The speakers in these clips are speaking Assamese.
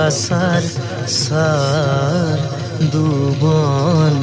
আছাৰ সাৰ দুবন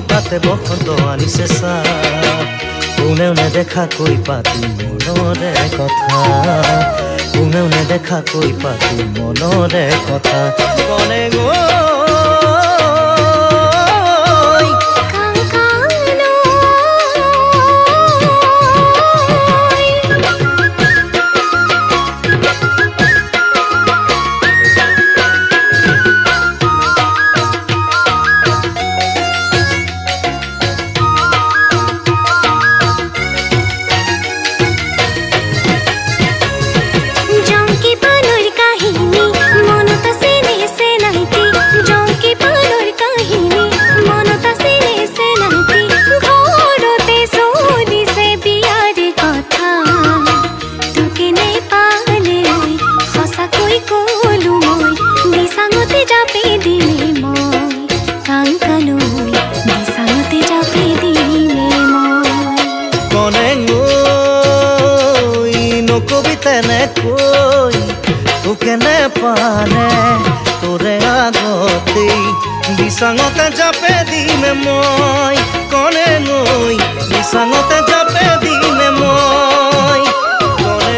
পাতে বসন্ত আনিছে কোনেও নেদেখাকৈ পাতি মনৰে কথা কোনেও নেদেখাকৈ পাতি মনৰে কথা কলে কেনে পানে তোরে আগতেই বিছাঙতে জাপে দিমে মই কনে নৈ বিছাঙতে জাপে দিমে মই কনে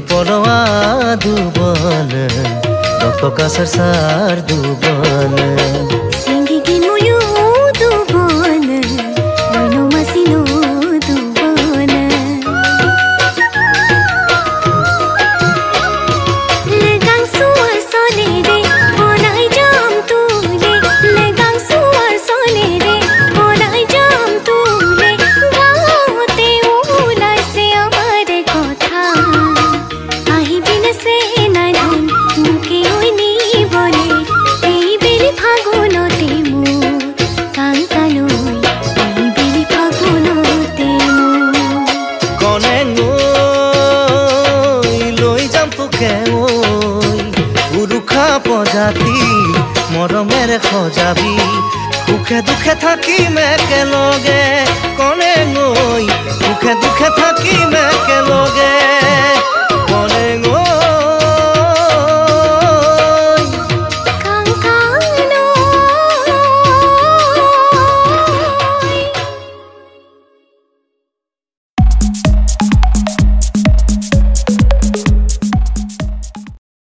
পরোয়া দুবন রক্ত কাছার সার দুবন সিঙ্গি কি ময়ু দুবন মইনো মাসিনো দুবন লেগাং সুয়ার সনে রে বনাই জাম তুলে লেগাং সুয়ার সনে রে বনাই জাম তুলে গাওতে উলাইছে আমার কথা প্রজাতি মরমের খজাবি সুখে দুখে থাকিম একেলগে